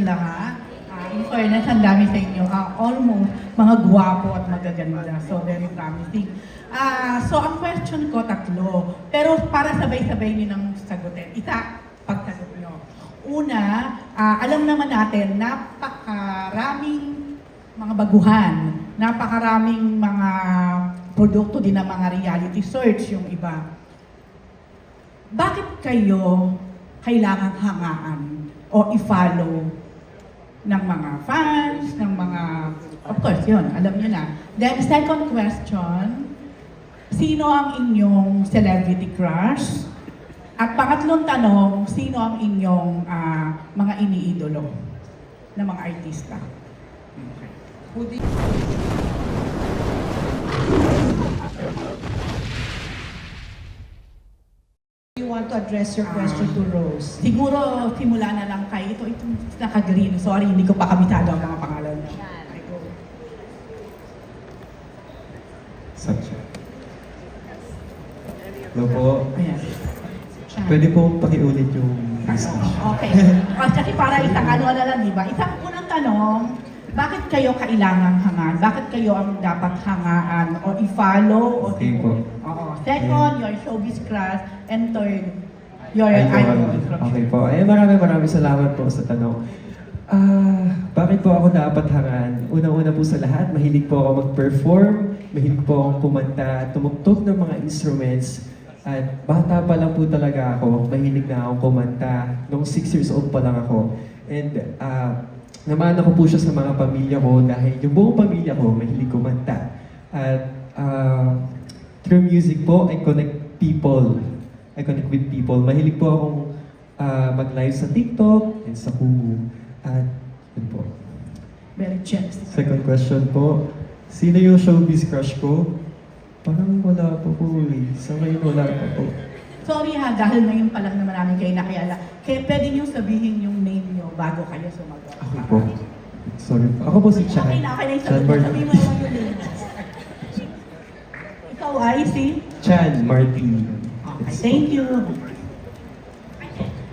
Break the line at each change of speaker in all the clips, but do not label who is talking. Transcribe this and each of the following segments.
lahat. In fairness, ang dami sa inyo. Almost mga gwapo at magaganda. So, very promising. So, ang question ko, tatlo. Pero para sabay-sabay nyo nang sagutin. Isa, pagsagot nyo. Una, alam naman natin, napakaraming mga baguhan, napakaraming mga produkto din ng mga reality search yung iba. Bakit kayo kailangang hangaan o i-follow ng mga fans, ng mga, of course, yun, alam nyo na. Then, second question, sino ang inyong celebrity crush? At pangatlong tanong, sino ang inyong mga iniidolo na mga artista? Okay.
You want to address your question to Rose?
Siguro, simula na lang kay itong naka-green. Sorry, hindi ko pa kabisado ang mga pangalan niya.
Satya. Hello po.
Ayan.
Pwede po pakiulit yung first question.
Okay. Kasi para isang ano na lang, di ba? Isang unang tanong, bakit kayo kailangang hangaan? Bakit kayo ang dapat hangaan o i-follow? O
Okay po.
Oo. Second, your showbiz crush. And third, your
Idol.
idol.
Okay po. Maraming salamat po sa tanong. Bakit po ako dapat hangaan? Una-una po sa lahat, mahilig po ako mag-perform, mahilig po akong kumanta, tumugtog ng mga instruments. At bata pa lang po talaga ako, mahilig na akong kumanta. Nung 6 years old pa lang ako. And namana ko po siya sa mga pamilya ko dahil yung buong pamilya ko mahilig kumanta. At through music po, I connect people. I connect with people. Mahilig po akong mag-live sa TikTok and sa Kumu. At yun po.
Very chest.
Second question po, sino yung showbiz crush ko? Parang wala po po eh. Sa ngayon wala pa po.
Sorry ha, dahil ngayon pa lang naman namin kayo nakilala. Kaya pwede niyo sabihin yung name niyo bago kayo sumagot.
Ako po. Sorry po. Ako po si Chan.
Okay na, okay na yung
Chan
sagot.
Martin.
Sabihin mo lang yung name. Ikaw ay si?
Chan Martin.
Okay, thank you.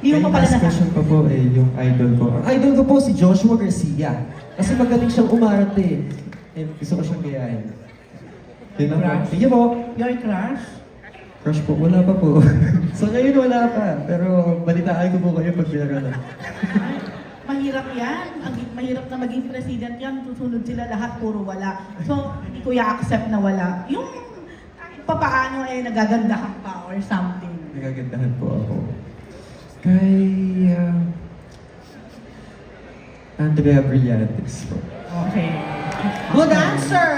Hindi mo pa pala
last question pa po yung idol ko. Ang idol ko po si Joshua Garcia. Kasi magaling siyang umarte. And gusto ko siyang gayahin. Yun lang po.
Crush?
Sige po.
Your crush?
Crush po, wala pa po. So ngayon wala pa. Pero balitaan ko po kayo pag meron na.
Mahirap yan. Mahirap na maging president yan. Susunod sila lahat, puro wala. So, hindi ko i-accept na wala. Yung kahit papaano nagagandahan pa or something.
Nagagandahan po ako. Kay Andrea Brillantes po.
Okay.
Good answer!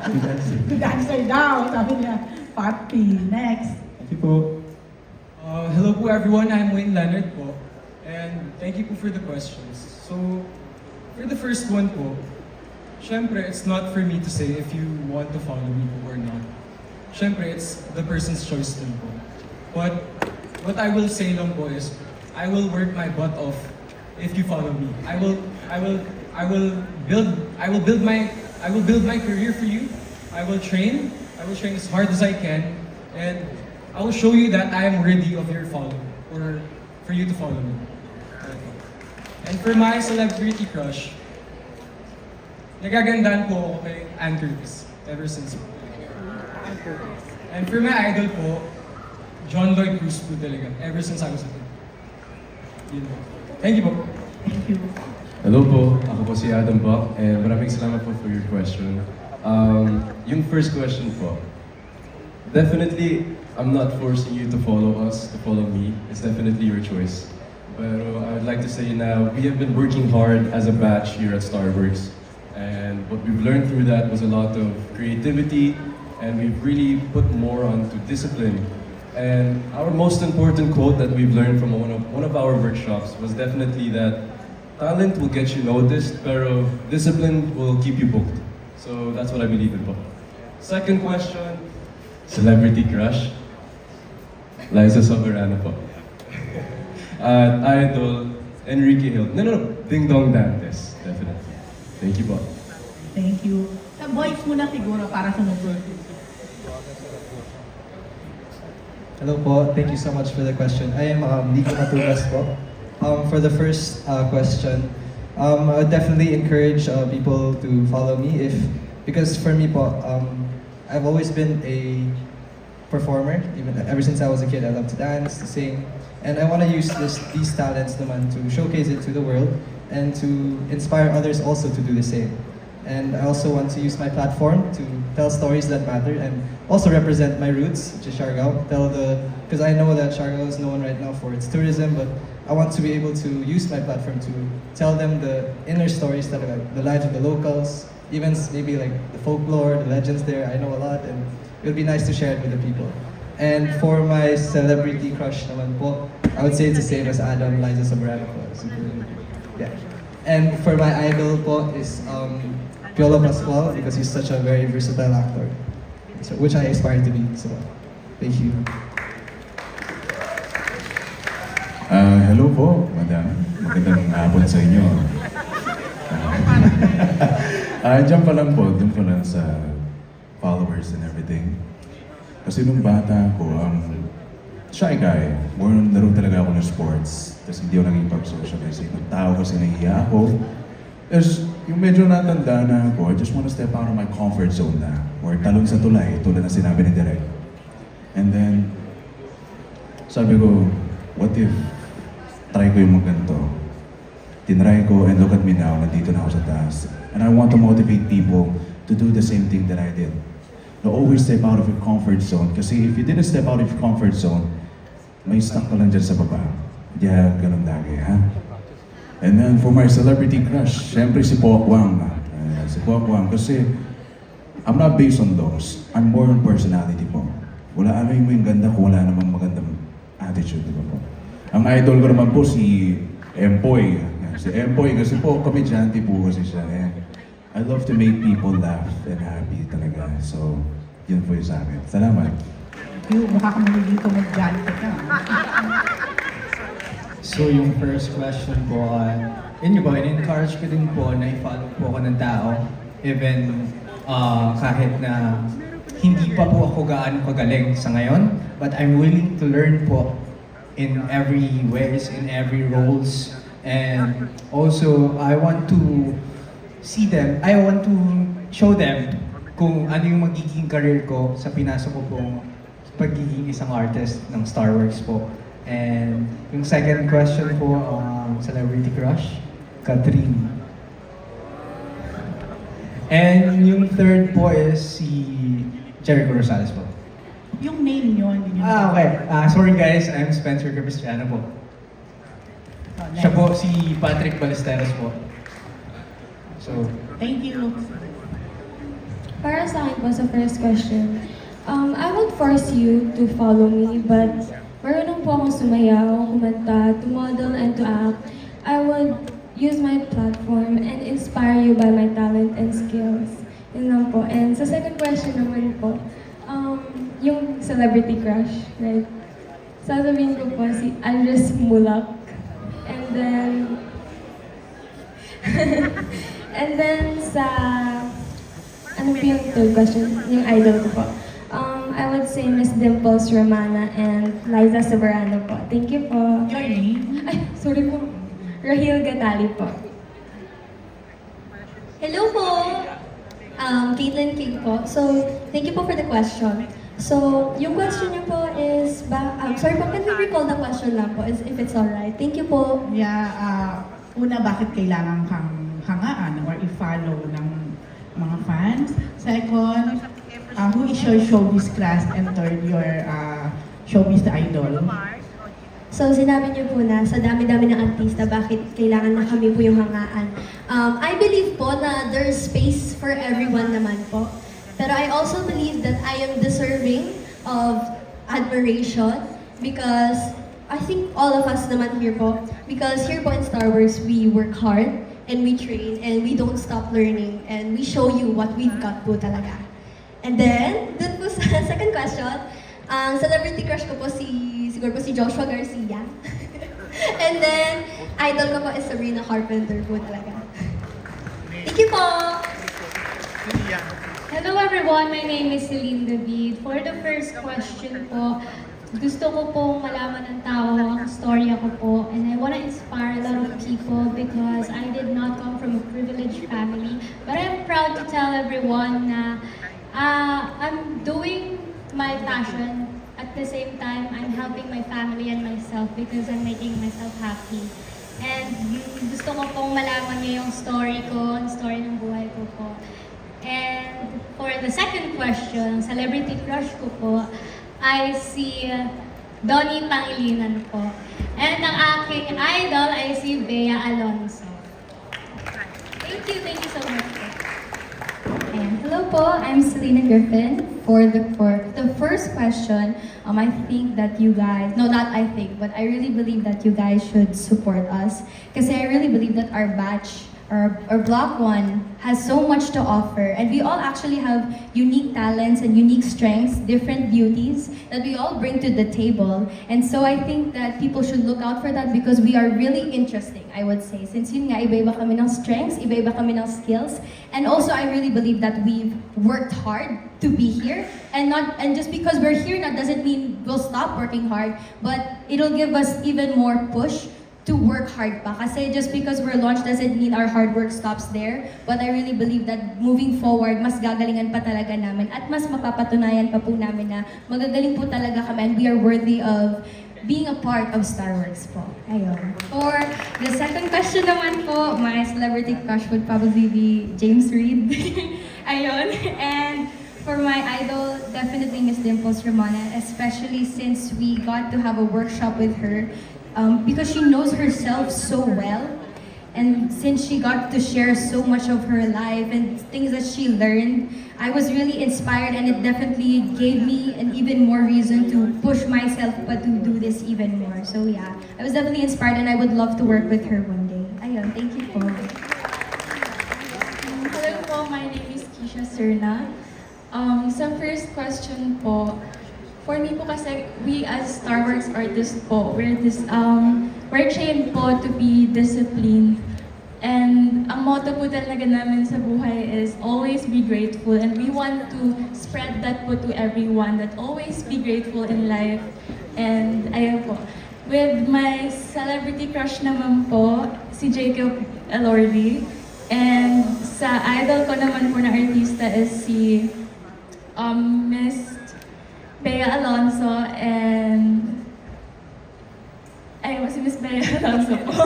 Good answer.
Good answer daw, sabi niya. Papi, next.
Thank you po.
Hello po everyone, I'm Wayne Leonard po. And thank you po for the questions. So, for the first one po, syempre, it's not for me to say if you want to follow me po or not. Syempre, it's the person's choice din po. But, what I will say lang po is, I will work my butt off if you follow me. I will build my career for you. I will train as hard as I can, and I will show you that I am worthy of your follow, or for you to follow me. And for my celebrity crush, nagagandahan po ako kay Ann Curtis, ever since po. And for my idol po, John Lloyd Cruz po talaga, ever since I was a kid. Yun po. Thank you po.
Thank you.
Hello po, ako po si Adam Buck, and maraming salamat po for your question. Yung first question po, definitely, I'm not forcing you to follow us, to follow me. It's definitely your choice. Pero I would like to say now, we have been working hard as a batch here at Starworks. And what we've learned through that was a lot of creativity, and we've really put more onto discipline. And our most important quote that we've learned from one of our workshops was definitely that talent will get you noticed, pero discipline will keep you booked. So that's what I believe in po. Second question, celebrity crush. Liza Soberano po. At idol, Enrique Hill. No. Ding Dong Dantes, definitely. Thank you po.
Thank you. Sa voice mo na siguro para sumusunod.
Hello po, thank you so much for the question. I am Nico Matugas po. For the first question, I would definitely encourage people to follow me because for me po, I've always been a performer. Ever since I was a kid, I love to dance, to sing, and I want to use these talents naman to showcase it to the world and to inspire others also to do the same. And I also want to use my platform to tell stories that matter and also represent my roots, which is Siargao. Because I know that Siargao is known right now for its tourism, but I want to be able to use my platform to tell them the inner stories that are like the lives of the locals, even maybe like the folklore, the legends there. I know a lot, and it would be nice to share it with the people. And for my celebrity crush naman po, I would say it's the same as Adam, Liza Sobrano po. Yeah. And for my idol po is Piolo Pascual because he's such a very versatile actor, so, which I aspire to be. So, thank you.
Hello po, madam. Magandang hapon sa inyo. Diyan pa lang po, dun pa lang sa followers and everything. Kasi nung bata ako, shy guy. More laro talaga ako ng sports. Tapos hindi ako naging pag-socialize. Ibang tao kasi nahiya ako. Tapos yung medyo natanda na ako, I just want to step out of my comfort zone na. Or talon sa tulay, tulad na sinabi ni Direk. And then, sabi ko, what if try ko yung magganto? Tinry ko and look at me now, nandito na ako sa taas. And I want to motivate people to do the same thing that I did. To always step out of your comfort zone. Kasi if you didn't step out of your comfort zone, may stuck ka lang dyan sa baba. Kaya ganun lagi, ha? And then for my celebrity crush, syempre si Poc Wang. Si Poc Wang kasi I'm not based on looks. I'm more on personality po. Wala ano yung ganda kung wala namang magandang attitude, di ba po? Ang idol ko naman po si Empoy. Si Empoy kasi po, komedyante po kasi siya. I love to make people laugh and happy talaga. So, yun po yung sa akin. Salamat.
Yung mukha ka magiging komedyante ka.
So yung first question po, yun po, in-encourage ko din po na i-follow po ako ng tao. Even kahit na hindi pa po ako gaano kagaling sa ngayon. But I'm willing to learn po in every ways, in every roles. And also, I want to see them, I want to show them kung ano yung magiging career ko sa pinasok ko pong pagiging isang artist ng Star Wars po. And yung second question po, celebrity crush, Catherine. And yung third po is si Jericho Rosales po.
Yung name nyo, hindi nyo.
Okay. Sorry guys, I'm Spencer Capistrano po. Siya po si Patrick Ballesteros po. So,
Thank you.
Para sa akin po sa first question, I won't force you to follow me, but marunong po akong sumayaw, kumanta, to model, and to act. I would use my platform and inspire you by my talent and skills. Yun lang po. And sa second question naman po, yung celebrity crush, right? Sasabihin ko po si Andres Mulak. And then, and then sa, ano po yung third question? Yung idol ko po. I would say Miss Dimples Romana and Liza Soberano po. Thank you po.
Your name?
Ay, sorry po. Rahil Gatali po.
Hello po! Caitlin King po. So, thank you po for the question. So, yung question niyo po is, sorry po, can we recall the question lang po, if it's alright? Thank you po.
Yeah, una, bakit kailangan kang hangaan or i-follow ng mga fans? Second, who is your showbiz crush? And third, your showbiz idol?
So, sinabi niyo po na sa dami-dami ng artista, bakit kailangan na kami po yung hangaan. I believe po na there's space for everyone naman po. Pero I also believe that I am deserving of admiration because I think all of us naman here po, because here po in Star Wars, we work hard and we train and we don't stop learning and we show you what we've got po talaga. And then, dun po sa second question, ang celebrity crush ko po siguro po si Joshua Garcia. And then, idol ko po is Sabrina Carpenter po talaga. Thank you po!
Hello everyone, my name is Celine David. For the first question po, gusto ko pong malaman ng tao ang storya ko po and I want to inspire a lot of people because I did not to tell everyone na I'm doing my passion. At the same time, I'm helping my family and myself because I'm making myself happy. And gusto ko pong malaman niyo yung story ko, yung story ng buhay ko po. And for the second question, celebrity crush ko po, ay si Donnie Pangilinan po. And ang aking idol ay si Bea Alonso. Thank you so much po.
And hello po, I'm Selena Griffin. For the first question, I think that you guys, no, not I think, but I really believe that you guys should support us. Kasi I really believe that our batch, our Block 1 has so much to offer, and we all actually have unique talents and unique strengths, different beauties that we all bring to the table. And so I think that people should look out for that because we are really interesting, I would say. Since yun nga, iba-iba kami ng strengths, iba-iba kami ng skills, and also I really believe that we've worked hard to be here, and just because we're here, that doesn't mean we'll stop working hard, but it'll give us even more push to work hard pa. Kasi just because we're launched doesn't mean our hard work stops there. But I really believe that moving forward, mas gagalingan pa talaga namin at mas mapapatunayan pa po namin na magagaling po talaga kami and we are worthy of being a part of Star Wars po. Ayun. For the second question naman po, my celebrity crush would probably be James Reid. Ayun. And for my idol, definitely Miss Dimples Ramona, especially since we got to have a workshop with her. Because she knows herself so well, and since she got to share so much of her life and things that she learned, I was really inspired, and it definitely gave me an even more reason to push myself but to do this even more. So yeah, I was definitely inspired and I would love to work with her one day. Ayun, thank you po.
Hello po, my name is Keisha Serna. Sa first question po, for me po kasi, we as Star Wars artists po, we're trained po to be disciplined. And ang motto po talaga namin sa buhay is always be grateful. And we want to spread that po to everyone, that always be grateful in life. And ayun po. With my celebrity crush naman po, si Jacob Elordi. And sa idol ko naman po na artista is si Miss Bea Alonso, and ayun, si Miss Bea Alonso po.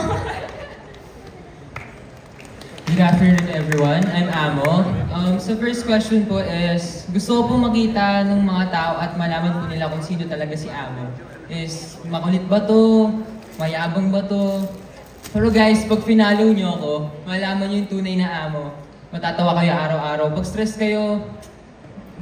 Good afternoon everyone, I'm Amo. So first question po is, gusto ko po makita ng mga tao at malaman po nila kung sino talaga si Amo. Is makulit ba to? Mayabang ba to? Pero guys, pag finalo nyo ako, malaman nyo yung tunay na Amo. Matatawa kayo araw-araw. Pag stress kayo,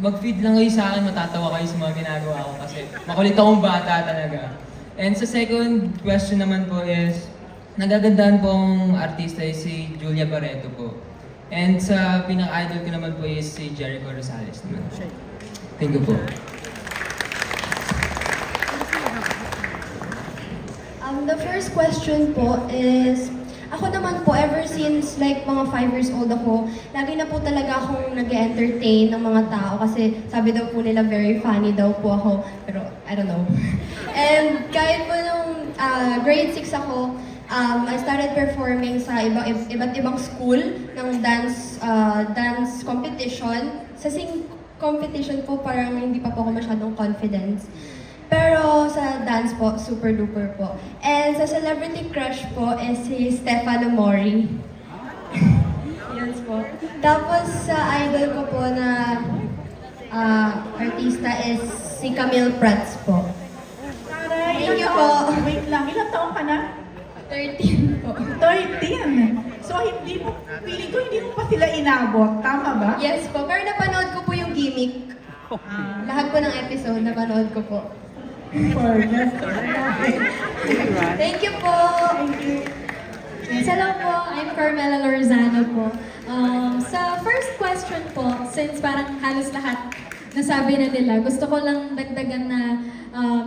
mag-feed lang kayo sa akin, matatawa kayo sa mga ginagawa ko kasi makulit akong bata talaga. And sa second question naman po is, nagagandahan pong artista is si Julia Barreto po. And sa pinaka-idol ko naman po is si Jericho Rosales naman. Thank you po.
The first question po is, ako naman po, ever since like mga 5 years old ako, lagi na po talaga akong nag-entertain ng mga tao kasi sabi daw po nila very funny daw po ako, pero I don't know. And kahit po nung grade 6 ako, I started performing sa iba't ibang school ng dance competition. Sa sing competition po, parang hindi pa po ako masyadong confidence. Pero sa dance po, super duper po. And sa celebrity crush po is si Stefano Mori. Yes po. Tapos sa idol ko po na artista is si Camille Prats po.
Taray,
Thank you
ilang
po.
taon? Wait lang, ilang taon ka na?
13 po.
13. So feeling ko hindi mo pa sila inabot, tama ba?
Yes po, pero napanood ko po yung gimmick. Lahat po ng episode, napanood ko po.
Yes.
Thank you po!
Hello po, I'm Carmela Lorzano po. Sa first question po, since parang halos lahat nasabi na nila, gusto ko lang dagdagan na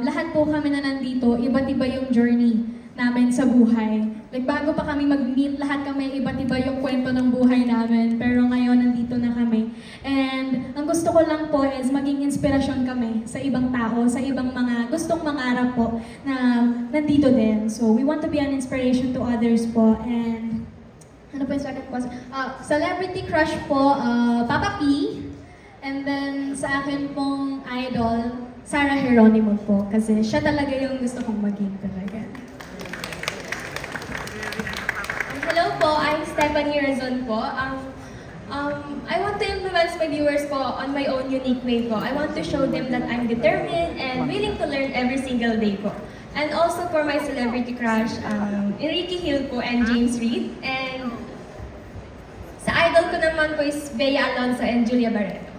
lahat po kami na nandito, iba't iba yung journey namin sa buhay. Like bago pa kami mag-meet, lahat kami iba't iba yung kwento ng buhay namin. Pero ngayon, nandito na kami. And ang gusto ko lang po is maging inspirasyon kami sa ibang tao, sa ibang mga gustong mangarap po na nandito din. So we want to be an inspiration to others po. And
Ano po yung second question? Celebrity crush po, Papa P. And then sa akin pong idol, Sarah Geronimo po. Kasi siya talaga yung gusto kong maging talaga. Hello po, I'm Stephanie Razon po. I want to influence my viewers po on my own unique way po. I want to show them that I'm determined and willing to learn every single day po. And also for my celebrity crush, Enrique Hill po and James Reid. And sa idol ko naman po is Bea Alonso and Julia Barreto.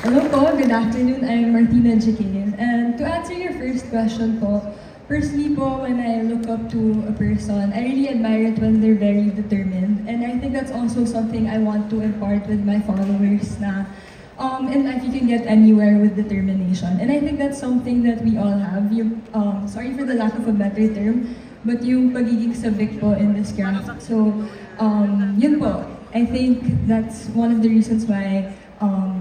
Hello po, good afternoon. I'm Martina Chiquin. And to answer your first question po, firstly po, when I look up to a person, I really admire it when they're very determined. And I think that's also something I want to impart with my followers na in life you can get anywhere with determination. And I think that's something that we all have. Yung, sorry for the lack of a better term, but yung pagiging sabik po in this craft. So, yun po. I think that's one of the reasons why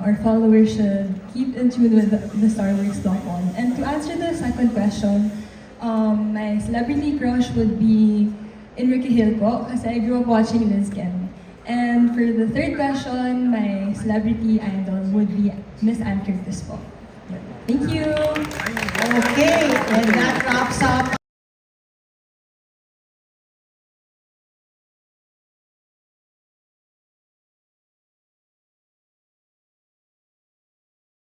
our followers should keep in tune with the Star Wars Stockholm. And to answer the second question, my celebrity crush would be Enrique Hill po, kasi I grew up watching Liz Ken. And for the third question, my celebrity idol would be Miss Ann Curtis po. Thank you!
Okay, and that wraps up